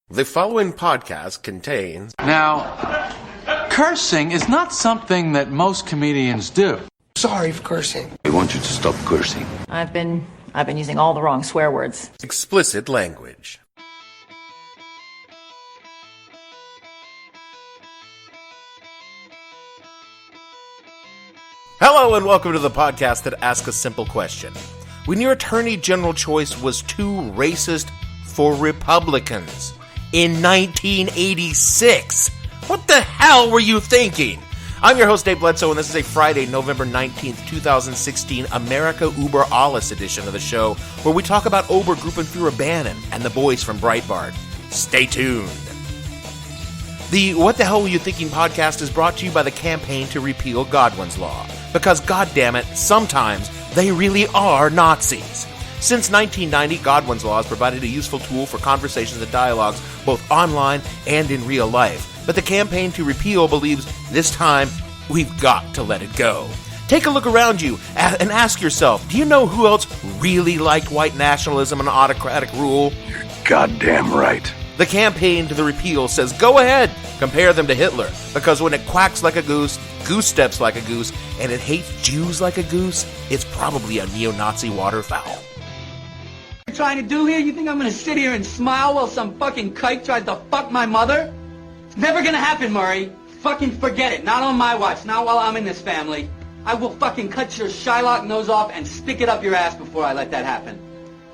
The following podcast contains... Now, cursing is not something that most comedians do. Sorry for cursing. I want you to stop cursing. I've been using all the wrong swear words. Explicit language. Hello and welcome to the podcast that asks a simple question. When your attorney general choice was too racist for Republicans in 1986, what the hell were you thinking? I'm your host, Dave Bledsoe, and this is a Friday, November 19th, 2016, Amerika ÜBER Alles edition of the show, where we talk about Obergruppenführer Bannon and the boys from Breitbart. Stay tuned. The What the Hell Were You Thinking podcast is brought to you by the campaign to repeal Godwin's Law. Because, goddammit, sometimes they really are Nazis. Since 1990, Godwin's Law has provided a useful tool for conversations and dialogues both online and in real life. But the campaign to repeal believes this time we've got to let it go. Take a look around you and ask yourself, do you know who else really liked white nationalism and autocratic rule? You're goddamn right. The campaign to the repeal says, go ahead, compare them to Hitler, because when it quacks like a goose steps like a goose, and it hates Jews like a goose, it's probably a neo-Nazi waterfowl. What you're trying to do here? You think I'm gonna sit here and smile while some fucking kike tries to fuck my mother? It's never gonna happen, Murray. Fucking forget it. Not on my watch, not while I'm in this family. I will fucking cut your Shylock nose off and stick it up your ass before I let that happen.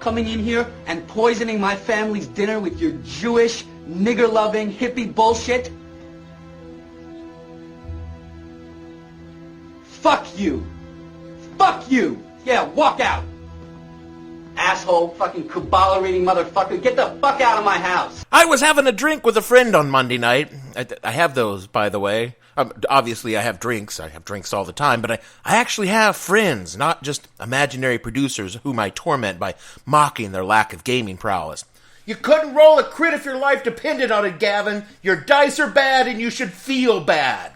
Coming in here and poisoning my family's dinner with your Jewish, nigger-loving, hippie bullshit? Fuck you. Fuck you. Yeah, walk out. Asshole, fucking Kabbalah-reading motherfucker. Get the fuck out of my house. I was having a drink with a friend on Monday night. I have those, by the way. Obviously, I have drinks. I have drinks all the time, but I actually have friends, not just imaginary producers whom I torment by mocking their lack of gaming prowess. You couldn't roll a crit if your life depended on it, Gavin. Your dice are bad and you should feel bad.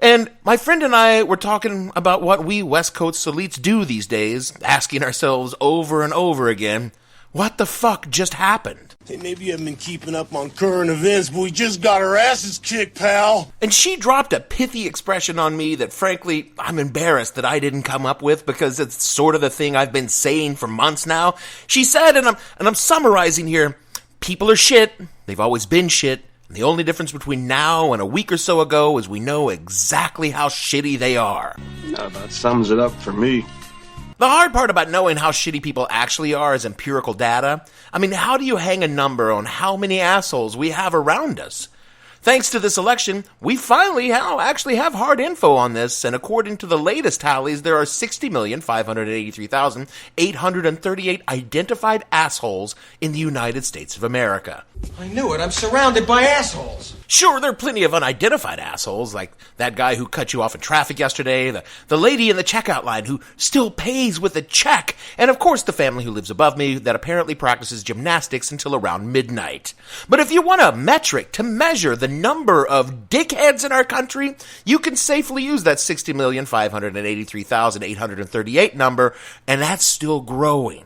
And my friend and I were talking about what we West Coast elites do these days, asking ourselves over and over again, what the fuck just happened? Hey, maybe you haven't been keeping up on current events, but we just got our asses kicked, pal. And she dropped a pithy expression on me that, frankly, I'm embarrassed that I didn't come up with because it's sort of the thing I've been saying for months now. She said, and I'm summarizing here, people are shit. They've always been shit. And the only difference between now and a week or so ago is we know exactly how shitty they are. That about sums it up for me. The hard part about knowing how shitty people actually are is empirical data. I mean, how do you hang a number on how many assholes we have around us? Thanks to this election, we finally actually have hard info on this, and according to the latest tallies, there are 60,583,838 identified assholes in the United States of America. I knew it. I'm surrounded by assholes. Sure, there are plenty of unidentified assholes, like that guy who cut you off in traffic yesterday, the lady in the checkout line who still pays with a check, and of course the family who lives above me that apparently practices gymnastics until around midnight. But if you want a metric to measure the number of dickheads in our country, you can safely use that 60,583,838 number, and that's still growing.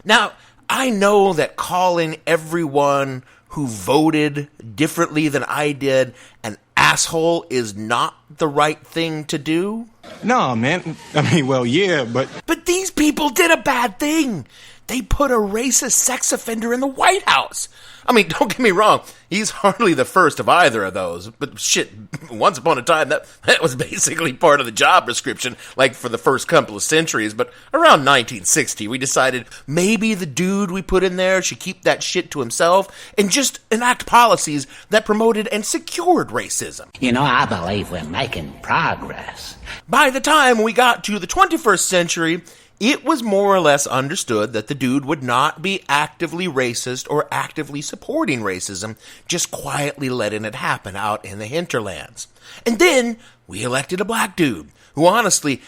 Now, I know that calling everyone who voted differently than I did an asshole is not the right thing to do. No, man. I mean, well, yeah, but... But these people did a bad thing. They put a racist sex offender in the White House. I mean, don't get me wrong, he's hardly the first of either of those. But shit, once upon a time, that was basically part of the job description, like for the first couple of centuries. But around 1960, we decided maybe the dude we put in there should keep that shit to himself and just enact policies that promoted and secured racism. You know, I believe we're making progress. By the time we got to the 21st century, it was more or less understood that the dude would not be actively racist or actively supporting racism, just quietly letting it happen out in the hinterlands. And then we elected a black dude, who honestly,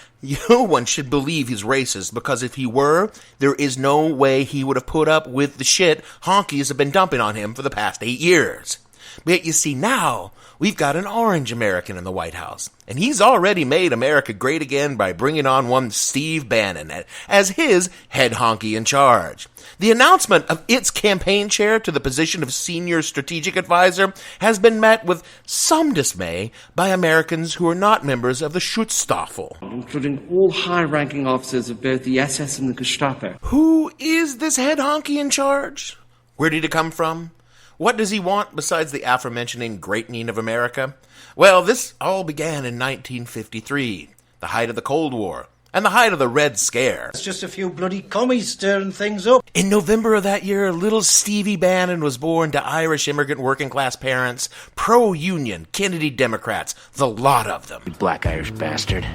no one should believe he's racist, because if he were, there is no way he would have put up with the shit honkies have been dumping on him for the past 8 years. But you see, now we've got an orange American in the White House, and he's already made America great again by bringing on one Steve Bannon as his head honky in charge. The announcement of its campaign chair to the position of senior strategic advisor has been met with some dismay by Americans who are not members of the Schutzstaffel. Including all high-ranking officers of both the SS and the Gestapo. Who is this head honky in charge? Where did he come from? What does he want besides the aforementioned greatening of America? Well, this all began in 1953, the height of the Cold War, and the height of the Red Scare. It's just a few bloody commies stirring things up. In November of that year, little Stevie Bannon was born to Irish immigrant working-class parents, pro-union, Kennedy Democrats, the lot of them. You black Irish bastard.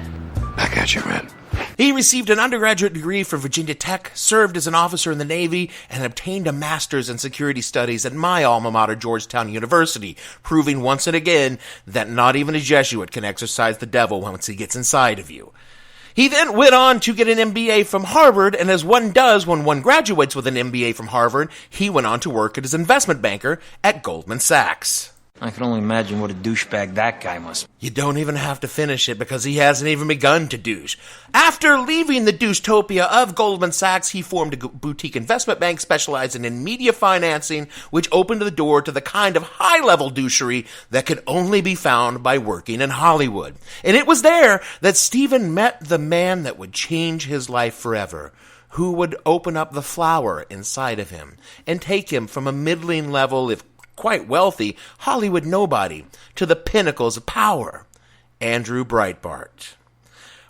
Back at you, Red. He received an undergraduate degree from Virginia Tech, served as an officer in the Navy, and obtained a master's in security studies at my alma mater, Georgetown University, proving once and again that not even a Jesuit can exorcise the devil once he gets inside of you. He then went on to get an MBA from Harvard, and as one does when one graduates with an MBA from Harvard, he went on to work as investment banker at Goldman Sachs. I can only imagine what a douchebag that guy must be. You don't even have to finish it because he hasn't even begun to douche. After leaving the douche-topia of Goldman Sachs, he formed a boutique investment bank specializing in media financing, which opened the door to the kind of high-level douchery that could only be found by working in Hollywood. And it was there that Stephen met the man that would change his life forever, who would open up the flower inside of him and take him from a middling level, if quite wealthy, Hollywood nobody to the pinnacles of power. Andrew Breitbart.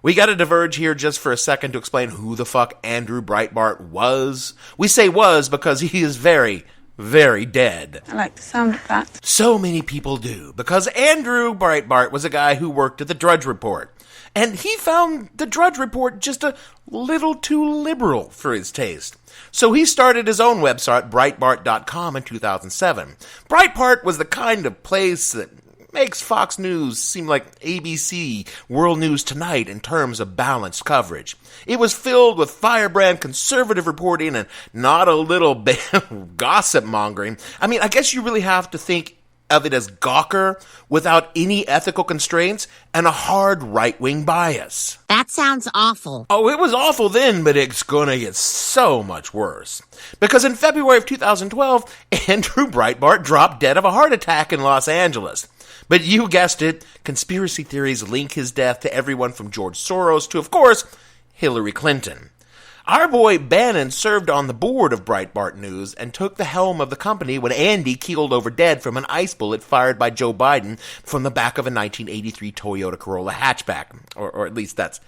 We gotta diverge here just for a second to explain who the fuck Andrew Breitbart was. We say was because he is very, very dead. I like the sound of that. So many people do, because Andrew Breitbart was a guy who worked at the Drudge Report. And he found the Drudge Report just a little too liberal for his taste. So he started his own website, Breitbart.com, in 2007. Breitbart was the kind of place that makes Fox News seem like ABC World News Tonight in terms of balanced coverage. It was filled with firebrand conservative reporting and not a little bit of gossip mongering. I mean, I guess you really have to think of it as Gawker without any ethical constraints and a hard right-wing bias. That sounds awful. Oh, it was awful then, but it's gonna get so much worse. Because in February of 2012, Andrew Breitbart dropped dead of a heart attack in Los Angeles. But you guessed it, conspiracy theories link his death to everyone from George Soros to, of course, Hillary Clinton. Our boy Bannon served on the board of Breitbart News and took the helm of the company when Andy keeled over dead from an ice bullet fired by Joe Biden from the back of a 1983 Toyota Corolla hatchback. Or at least that's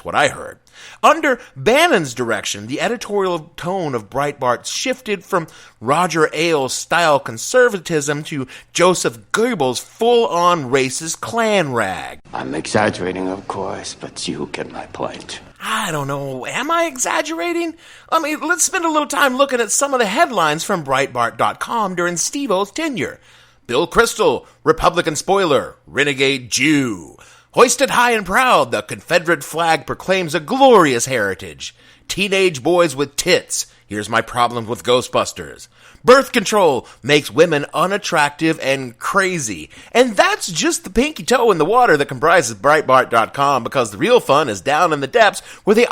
what I heard. Under Bannon's direction, the editorial tone of Breitbart shifted from Roger Ailes-style conservatism to Joseph Goebbels' full-on racist Klan rag. I'm exaggerating, of course, but you get my point. I don't know, am I exaggerating? I mean, let's spend a little time looking at some of the headlines from Breitbart.com during Steve-O's tenure. Bill Kristol, Republican spoiler, renegade Jew. Hoisted high and proud, the Confederate flag proclaims a glorious heritage. Teenage boys with tits. Here's my problem with Ghostbusters. Birth control makes women unattractive and crazy. And that's just the pinky toe in the water that comprises Breitbart.com, because the real fun is down in the depths where the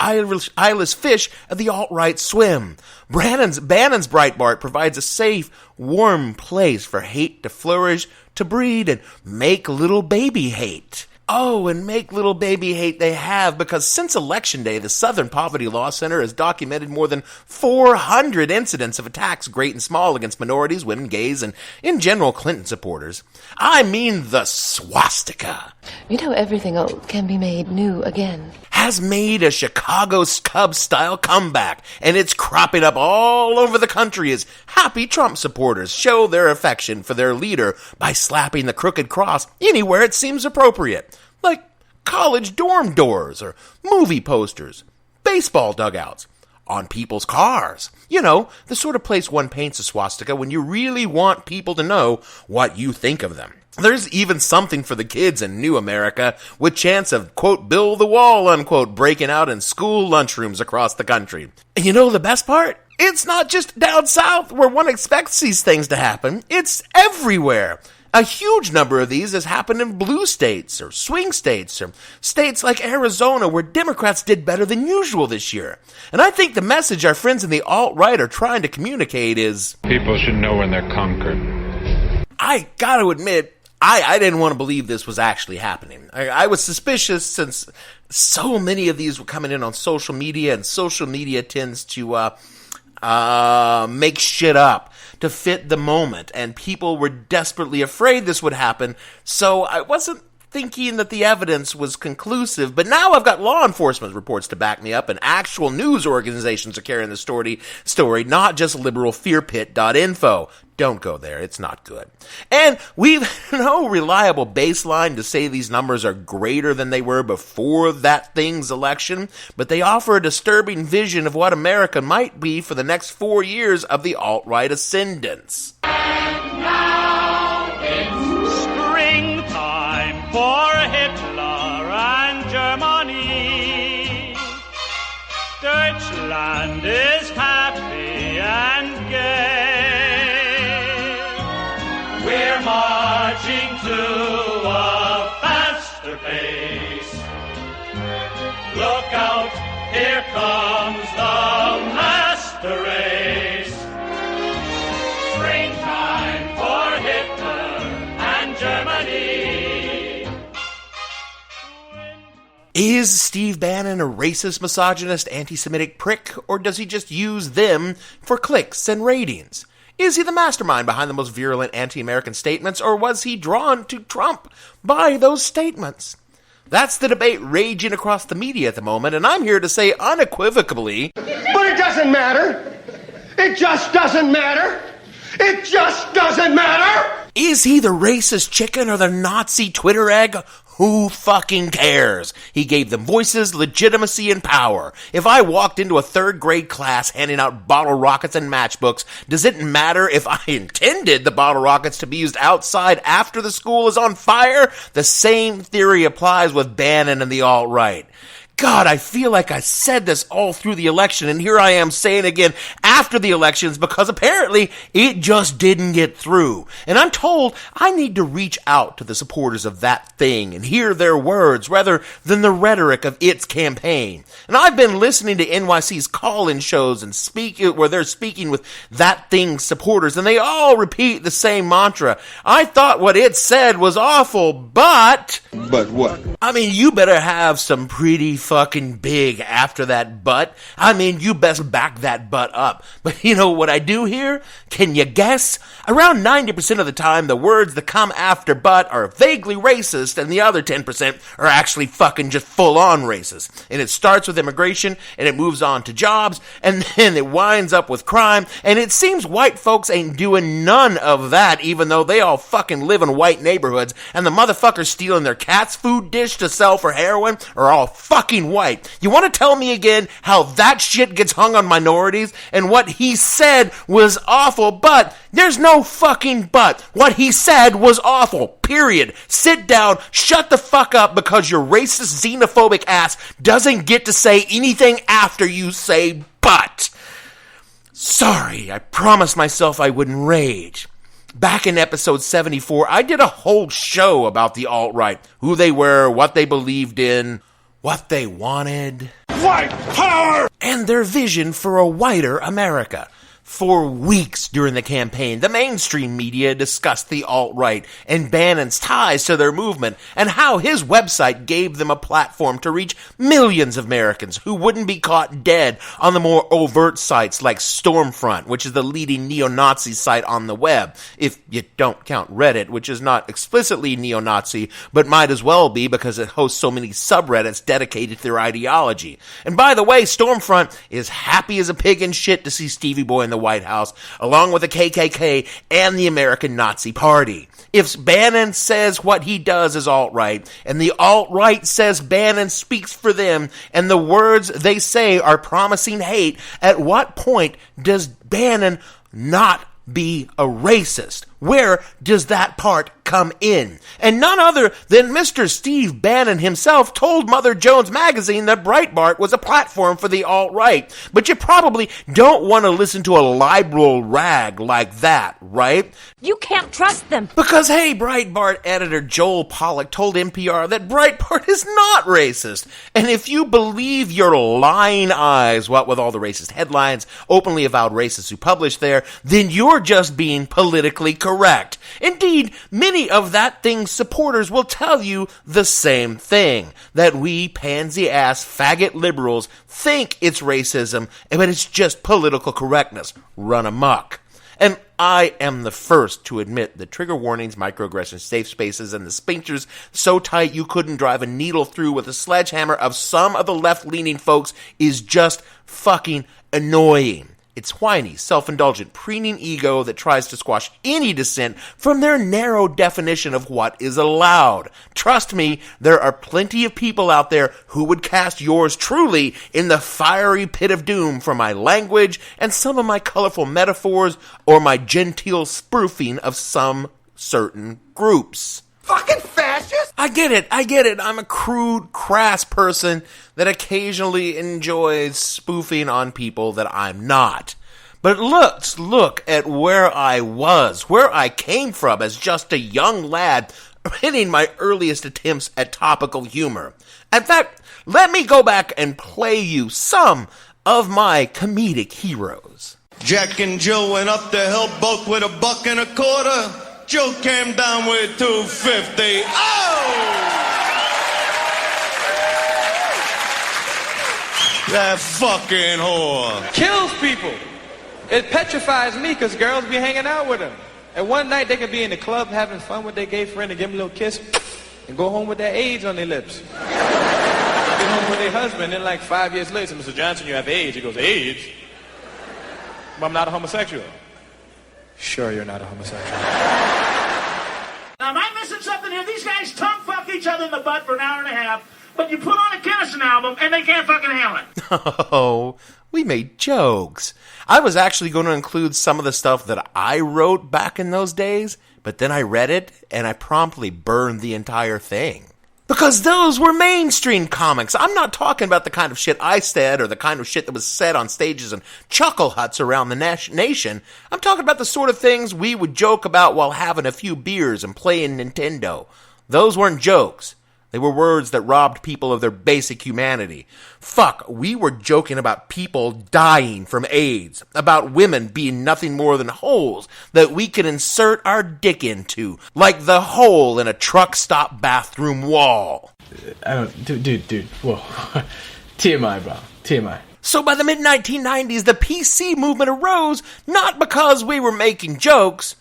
eyeless fish of the alt-right swim. Bannon's Breitbart provides a safe, warm place for hate to flourish, to breed, and make little baby hate. Oh, and make little baby hate they have, because since Election Day, the Southern Poverty Law Center has documented more than 400 incidents of attacks, great and small, against minorities, women, gays, and, in general, Clinton supporters. I mean the swastika. You know, everything old can be made new again. Has made a Chicago Cubs-style comeback, and it's cropping up all over the country as happy Trump supporters show their affection for their leader by slapping the crooked cross anywhere it seems appropriate, like college dorm doors or movie posters, baseball dugouts, on people's cars. You know, the sort of place one paints a swastika when you really want people to know what you think of them. There's even something for the kids in New America, with chants of, quote, build the wall, unquote, breaking out in school lunchrooms across the country. And you know the best part? It's not just down south where one expects these things to happen. It's everywhere. A huge number of these has happened in blue states or swing states or states like Arizona where Democrats did better than usual this year. And I think the message our friends in the alt-right are trying to communicate is... people should know when they're conquered. I gotta admit, I didn't want to believe this was actually happening. I was suspicious since so many of these were coming in on social media, and social media tends to make shit up to fit the moment, and people were desperately afraid this would happen, so I wasn't thinking that the evidence was conclusive, but now I've got law enforcement reports to back me up, and actual news organizations are carrying the story, not just liberalfearpit.info. Don't go there. It's not good. And we've no reliable baseline to say these numbers are greater than they were before that thing's election, but they offer a disturbing vision of what America might be for the next 4 years of the alt-right ascendance. And now it's springtime for Hitler and Germany. Deutschland is happy and gay. We're marching to a faster pace. Look out, here comes the master race. Springtime for Hitler and Germany. Is Steve Bannon a racist, misogynist, anti-Semitic prick, or does he just use them for clicks and ratings? Is he the mastermind behind the most virulent anti-American statements, or was he drawn to Trump by those statements? That's the debate raging across the media at the moment, and I'm here to say unequivocally... But it doesn't matter! It just doesn't matter! It just doesn't matter! Is he the racist chicken or the Nazi Twitter egg? Who fucking cares? He gave them voices, legitimacy, and power. If I walked into a third grade class handing out bottle rockets and matchbooks, does it matter if I intended the bottle rockets to be used outside after the school is on fire? The same theory applies with Bannon and the alt-right. God, I feel like I said this all through the election, and here I am saying again after the elections because apparently it just didn't get through. And I'm told I need to reach out to the supporters of that thing and hear their words rather than the rhetoric of its campaign. And I've been listening to NYC's call-in shows and where they're speaking with that thing's supporters, and they all repeat the same mantra. I thought what it said was awful, but... But what? I mean, you better have some pretty fucking big after that butt. I mean, you best back that butt up. But you know what I do here? Can you guess? Around 90% of the time, the words that come after butt are vaguely racist, and the other 10% are actually fucking just full-on racist. And it starts with immigration, and it moves on to jobs, and then it winds up with crime, and it seems white folks ain't doing none of that, even though they all fucking live in white neighborhoods, and the motherfuckers stealing their cat's food dish to sell for heroin are all fucking white. You want to tell me again how that shit gets hung on minorities and what he said was awful, but there's no fucking but. What he said was awful, period. Sit down, shut the fuck up because your racist, xenophobic ass doesn't get to say anything after you say but. Sorry, I promised myself I wouldn't rage. Back in episode 74, I did a whole show about the alt-right, who they were, what they believed in, what they wanted, White power! and their vision for a whiter America. For weeks during the campaign, the mainstream media discussed the alt-right and Bannon's ties to their movement and how his website gave them a platform to reach millions of Americans who wouldn't be caught dead on the more overt sites like Stormfront, which is the leading neo-Nazi site on the web, if you don't count Reddit, which is not explicitly neo-Nazi, but might as well be because it hosts so many subreddits dedicated to their ideology. And by the way, Stormfront is happy as a pig in shit to see Stevie Boy in the White House, along with the KKK and the American Nazi Party. If Bannon says what he does is alt-right, and the alt-right says Bannon speaks for them, and the words they say are promising hate, at what point does Bannon not be a racist? Where does that part come in? And none other than Mr. Steve Bannon himself told Mother Jones magazine that Breitbart was a platform for the alt-right. But you probably don't want to listen to a liberal rag like that, right? You can't trust them. Because, hey, Breitbart editor Joel Pollack told NPR that Breitbart is not racist. And if you believe your lying eyes, what with all the racist headlines, openly avowed racists who publish there, then you're just being politically correct. Indeed, many of that thing's supporters will tell you the same thing, that we pansy-ass faggot liberals think it's racism, but it's just political correctness run amok. And I am the first to admit that trigger warnings, microaggressions, safe spaces, and the sphincters so tight you couldn't drive a needle through with a sledgehammer of some of the left-leaning folks is just fucking annoying. It's whiny, self-indulgent, preening ego that tries to squash any dissent from their narrow definition of what is allowed. Trust me, there are plenty of people out there who would cast yours truly in the fiery pit of doom for my language and some of my colorful metaphors or my genteel spoofing of some certain groups. Fucking fascist! I get it. I'm a crude, crass person that occasionally enjoys spoofing on people that I'm not. But let's look at where I was, where I came from as just a young lad hitting my earliest attempts at topical humor. In fact, let me go back and play you some of my comedic heroes. Jack and Joe went up the hill both with $1.25. Joe came down with $2.50. Oh! That fucking whore. Kills people. It petrifies me because girls be hanging out with him. And one night they could be in the club having fun with their gay friend and give him a little kiss and go home with their AIDS on their lips. Get home with their husband and like 5 years later, Mr. Johnson, you have AIDS. He goes, AIDS? Well, I'm not a homosexual. Sure, you're not a homosexual. Now, am I missing something here? These guys tongue fuck each other in the butt for an hour and a half, but you put on a Kinnison album and they can't fucking handle it. Oh, we made jokes. I was actually going to include some of the stuff that I wrote back in those days, but then I read it and I promptly burned the entire thing. Because those were mainstream comics. I'm not talking about the kind of shit I said or the kind of shit that was said on stages and chuckle huts around the nation. I'm talking about the sort of things we would joke about while having a few beers and playing Nintendo. Those weren't jokes. They were words that robbed people of their basic humanity. Fuck, we were joking about people dying from AIDS, about women being nothing more than holes that we could insert our dick into, like the hole in a truck stop bathroom wall. I don't, dude, whoa. TMI, bro, TMI. So by the mid-1990s, the PC movement arose not because we were making jokes,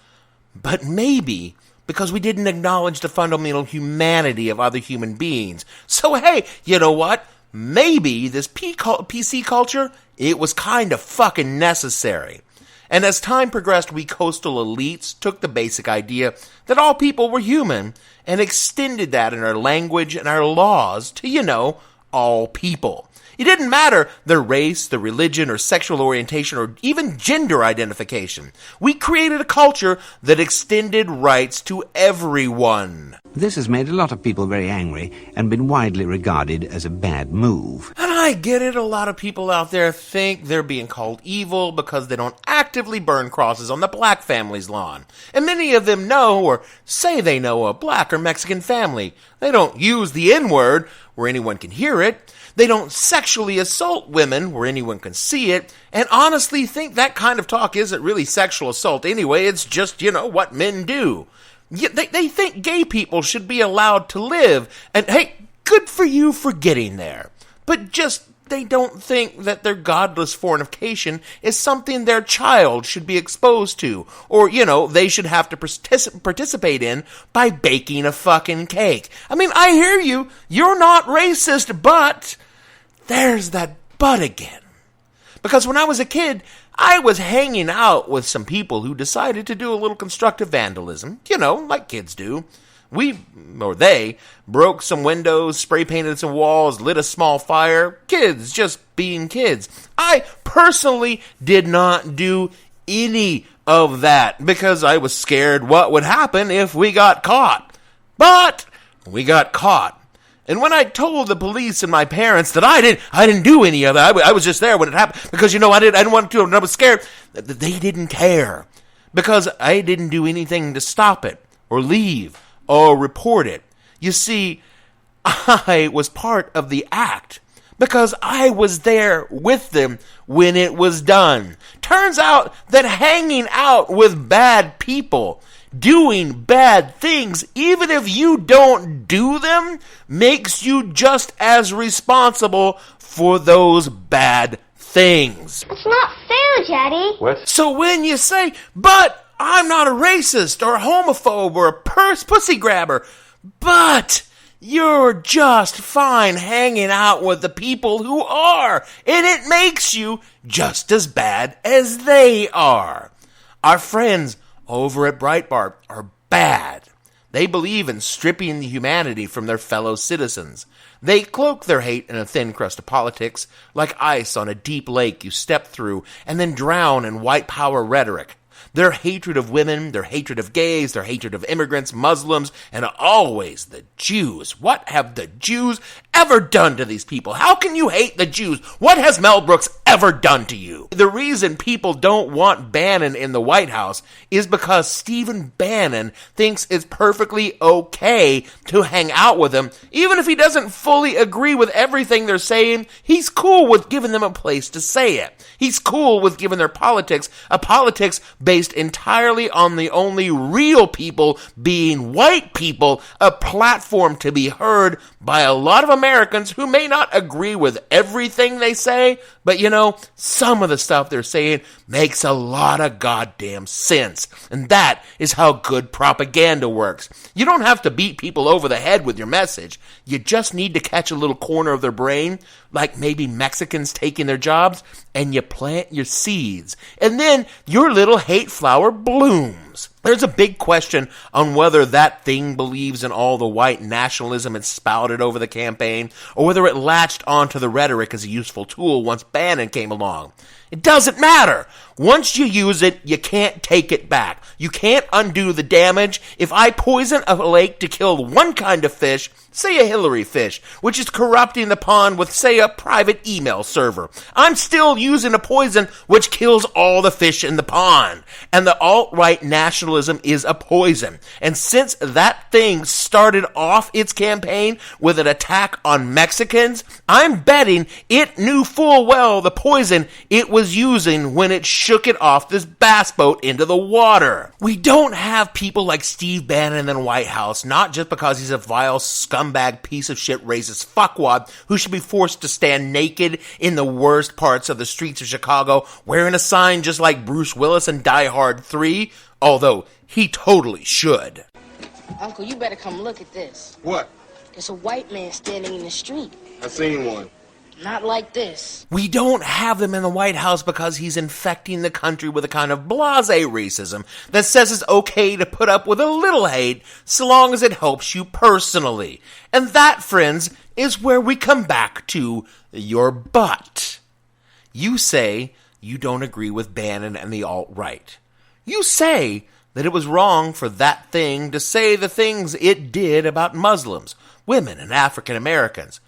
but maybe because we didn't acknowledge the fundamental humanity of other human beings. So hey, you know what? Maybe this PC culture, it was kind of fucking necessary. And as time progressed, we coastal elites took the basic idea that all people were human and extended that in our language and our laws to, all people. It didn't matter their race, their religion, or sexual orientation, or even gender identification. We created a culture that extended rights to everyone. This has made a lot of people very angry and been widely regarded as a bad move. And I get it, a lot of people out there think they're being called evil because they don't actively burn crosses on the black family's lawn. And many of them know or say they know a black or Mexican family. They don't use the N-word where anyone can hear it. They don't sexually assault women where anyone can see it, and honestly think that kind of talk isn't really sexual assault anyway. It's just, what men do. They think gay people should be allowed to live, and hey, good for you for getting there. But just, they don't think that their godless fornication is something their child should be exposed to, or, they should have to participate in by baking a fucking cake. I mean, I hear you. You're not racist, but there's that but again. Because when I was a kid, I was hanging out with some people who decided to do a little constructive vandalism, like kids do. They broke some windows, spray painted some walls, lit a small fire. Kids just being kids. I personally did not do any of that because I was scared what would happen if we got caught. But we got caught. And when I told the police and my parents that I didn't do any of that, I was just there when it happened because, I didn't want to, and I was scared, they didn't care because I didn't do anything to stop it or leave or report it. You see, I was part of the act because I was there with them when it was done. Turns out that hanging out with bad people, doing bad things, even if you don't do them, makes you just as responsible for those bad things. It's not fair, Daddy. What? So when you say, but I'm not a racist or a homophobe or a pussy grabber, but you're just fine hanging out with the people who are, and it makes you just as bad as they are. Our friends over at Breitbart are bad. They believe in stripping the humanity from their fellow citizens. They cloak their hate in a thin crust of politics, like ice on a deep lake you step through and then drown in white power rhetoric. Their hatred of women, their hatred of gays, their hatred of immigrants, Muslims, and always the Jews. What have the Jews ever done to these people? How can you hate the Jews? What has Mel Brooks ever done to you? The reason people don't want Bannon in the White House is because Stephen Bannon thinks it's perfectly okay to hang out with him. Even if he doesn't fully agree with everything they're saying, he's cool with giving them a place to say it. He's cool with giving their politics a politics based entirely on the only real people being white people, a platform to be heard by a lot of Americans who may not agree with everything they say, but some of the stuff they're saying makes a lot of goddamn sense. And that is how good propaganda works. You don't have to beat people over the head with your message. You just need to catch a little corner of their brain, like maybe Mexicans taking their jobs, and you plant your seeds. And then your little hate flower blooms. There's a big question on whether that thing believes in all the white nationalism it spouted over the campaign, or whether it latched onto the rhetoric as a useful tool once Bannon came along. It doesn't matter. Once you use it, you can't take it back. You can't undo the damage. If I poison a lake to kill one kind of fish, say a Hillary fish, which is corrupting the pond with, say, a private email server, I'm still using a poison which kills all the fish in the pond. And the alt-right nationalism is a poison. And since that thing started off its campaign with an attack on Mexicans, I'm betting it knew full well the poison it was using when it shook it off this bass boat into the water. We don't have people like Steve Bannon in the White House, not just because he's a vile scumbag piece of shit racist fuckwad who should be forced to stand naked in the worst parts of the streets of Chicago wearing a sign just like Bruce Willis in Die Hard 3, although he totally should. Uncle, you better come look at this. What? There's a white man standing in the street. I seen one. Not like this. We don't have them in the White House because he's infecting the country with a kind of blasé racism that says it's okay to put up with a little hate so long as it helps you personally. And that, friends, is where we come back to your butt. You say you don't agree with Bannon and the alt-right. You say that it was wrong for that thing to say the things it did about Muslims, women, and African Americans.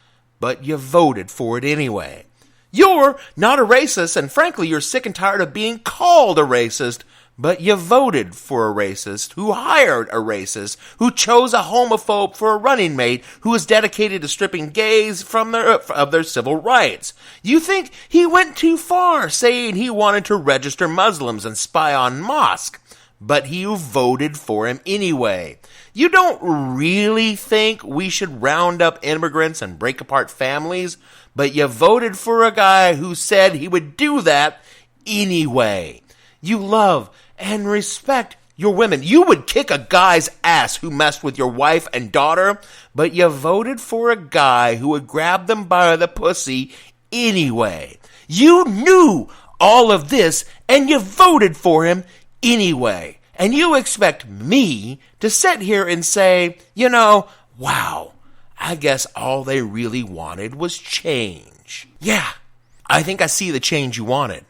But you voted for it anyway. You're not a racist, and frankly, you're sick and tired of being called a racist, but you voted for a racist who hired a racist who chose a homophobe for a running mate who is dedicated to stripping gays from of their civil rights. You think he went too far saying he wanted to register Muslims and spy on mosques, but you voted for him anyway. You don't really think we should round up immigrants and break apart families, but you voted for a guy who said he would do that anyway. You love and respect your women. You would kick a guy's ass who messed with your wife and daughter, but you voted for a guy who would grab them by the pussy anyway. You knew all of this, and you voted for him anyway. And you expect me to sit here and say, wow, I guess all they really wanted was change. Yeah, I think I see the change you wanted.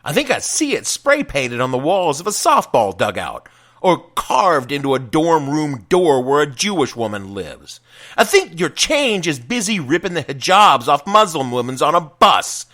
I think I see it spray painted on the walls of a softball dugout, or carved into a dorm room door where a Jewish woman lives. I think your change is busy ripping the hijabs off Muslim women on a bus.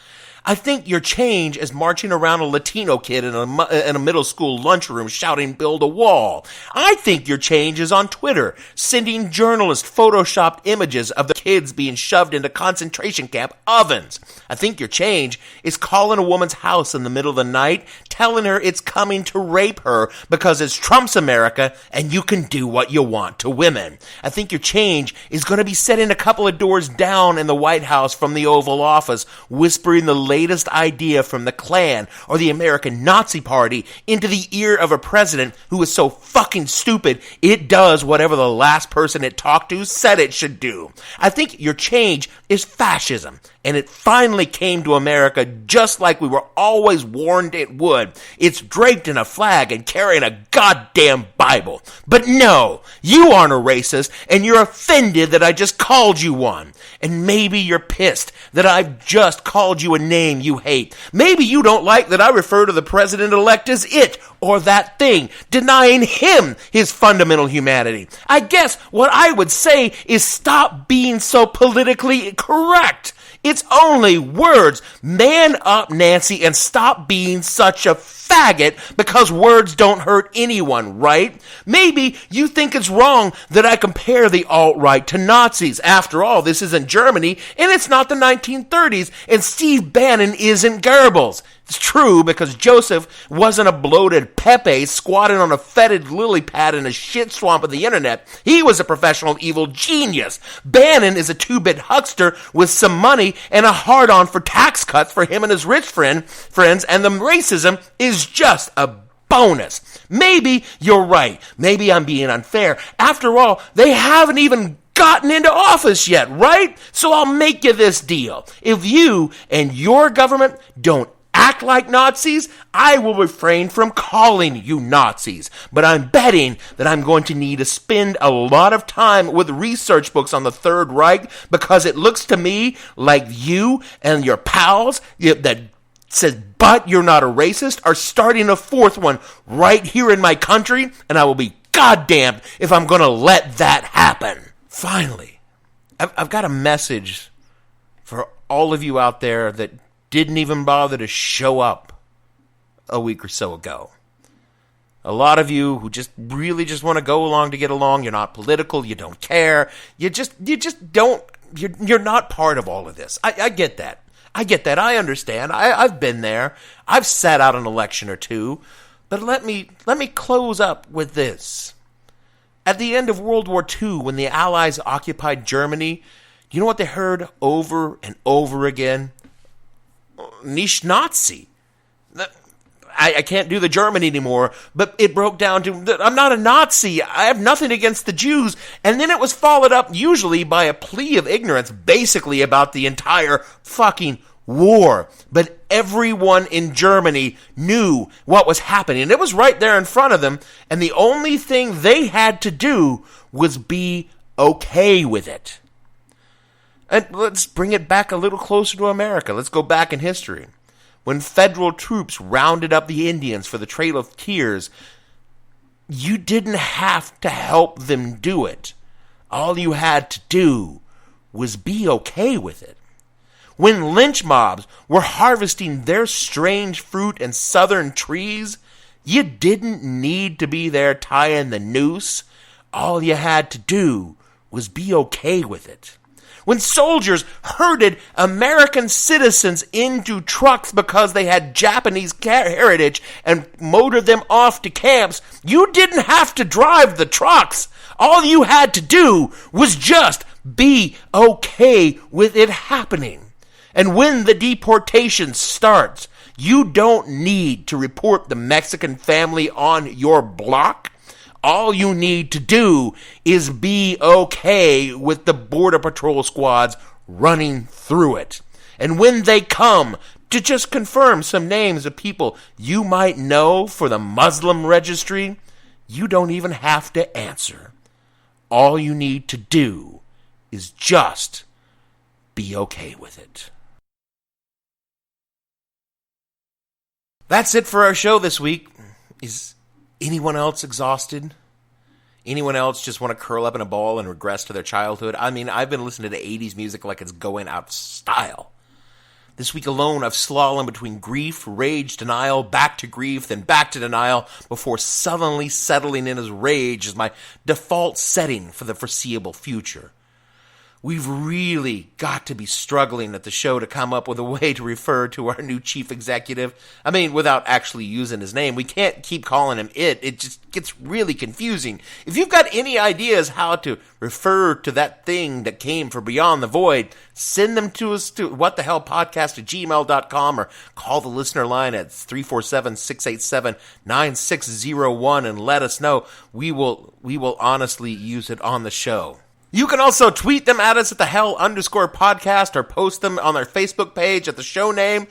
I think your change is marching around a Latino kid in a middle school lunchroom shouting, "Build a wall." I think your change is on Twitter, sending journalists photoshopped images of the kids being shoved into concentration camp ovens. I think your change is calling a woman's house in the middle of the night, telling her it's coming to rape her because it's Trump's America and you can do what you want to women. I think your change is going to be setting a couple of doors down in the White House from the Oval Office, whispering the latest idea from the Klan or the American Nazi Party into the ear of a president who is so fucking stupid it does whatever the last person it talked to said it should do. I think your change is fascism, and it finally came to America just like we were always warned it would. It's draped in a flag and carrying a goddamn Bible. But no, you aren't a racist, and you're offended that I just called you one. And maybe you're pissed that I've just called you a name you hate. Maybe you don't like that I refer to the president-elect as it or that thing, denying him his fundamental humanity. I guess what I would say is stop being so politically correct. It's only words. Man up, Nancy, and stop being such a faggot because words don't hurt anyone, right? Maybe you think it's wrong that I compare the alt-right to Nazis. After all, this isn't Germany, and it's not the 1930s, and Steve Bannon isn't Goebbels. It's true because Joseph wasn't a bloated Pepe squatting on a fetid lily pad in a shit swamp of the internet. He was a professional evil genius. Bannon is a two-bit huckster with some money and a hard-on for tax cuts for him and his rich friends, and the racism is just a bonus. Maybe you're right. Maybe I'm being unfair. After all, they haven't even gotten into office yet, right? So I'll make you this deal. If you and your government don't act like Nazis, I will refrain from calling you Nazis. But I'm betting that I'm going to need to spend a lot of time with research books on the Third Reich because it looks to me like you and your pals that says, "But you're not a racist," are starting a fourth one right here in my country, and I will be goddamned if I'm going to let that happen. Finally, I've got a message for all of you out there that didn't even bother to show up a week or so ago. A lot of you who just really just want to go along to get along. You're not political. You don't care. You just don't. You're not part of all of this. I get that. I get that. I understand. I've been there. I've sat out an election or two. But let me close up with this. At the end of World War II, when the Allies occupied Germany, you know what they heard over and over again? Nicht Nazi. I can't do the German anymore, but it broke down to, I'm not a Nazi, I have nothing against the Jews, and then it was followed up usually by a plea of ignorance, basically about the entire fucking war. But everyone in Germany knew what was happening. It was right there in front of them, and the only thing they had to do was be okay with it. And let's bring it back a little closer to America. Let's go back in history. When federal troops rounded up the Indians for the Trail of Tears, you didn't have to help them do it. All you had to do was be okay with it. When lynch mobs were harvesting their strange fruit in southern trees, you didn't need to be there tying the noose. All you had to do was be okay with it. When soldiers herded American citizens into trucks because they had Japanese heritage and motored them off to camps, you didn't have to drive the trucks. All you had to do was just be okay with it happening. And when the deportation starts, you don't need to report the Mexican family on your block. All you need to do is be okay with the Border Patrol squads running through it. And when they come to just confirm some names of people you might know for the Muslim registry, you don't even have to answer. All you need to do is just be okay with it. That's it for our show this week. Is anyone else exhausted? Anyone else just want to curl up in a ball and regress to their childhood? I mean, I've been listening to 80s music like it's going out of style. This week alone, I've slallomed between grief, rage, denial, back to grief, then back to denial, before sullenly settling in as rage as my default setting for the foreseeable future. We've really got to be struggling at the show to come up with a way to refer to our new chief executive. I mean, without actually using his name. We can't keep calling him it. It just gets really confusing. If you've got any ideas how to refer to that thing that came from beyond the void, send them to us to whatthehellpodcast@gmail.com or call the listener line at 347-687-9601 and let us know. We will honestly use it on the show. You can also tweet them at us at @thehell_podcast or post them on our Facebook page at the show name.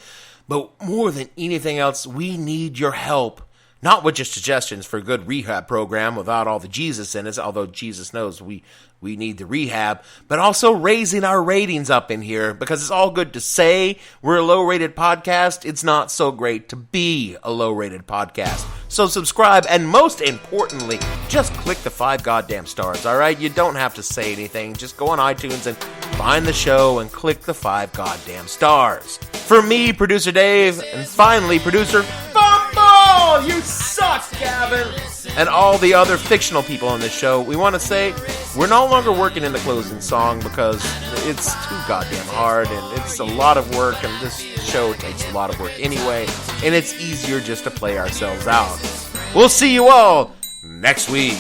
But more than anything else, we need your help. Not with just suggestions for a good rehab program without all the Jesus in it, although Jesus knows we need the rehab, but also raising our ratings up in here, because it's all good to say we're a low-rated podcast. It's not so great to be a low-rated podcast. So subscribe, and most importantly, just click the 5 goddamn stars, all right? You don't have to say anything. Just go on iTunes and find the show and click the 5 goddamn stars. For me, Producer Dave, and finally, Producer Fumble! You suck, Gavin! And all the other fictional people on this show, we want to say we're no longer working in the closing song because it's too goddamn hard and it's a lot of work, and this show takes a lot of work anyway, and it's easier just to play ourselves out. We'll see you all next week.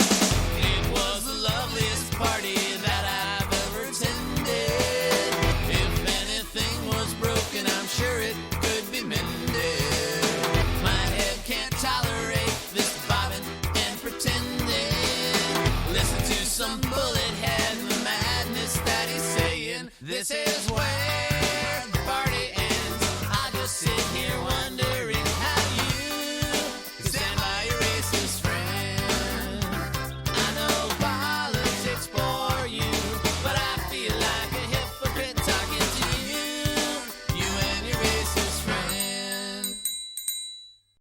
This is where the party ends. I just sit here wondering.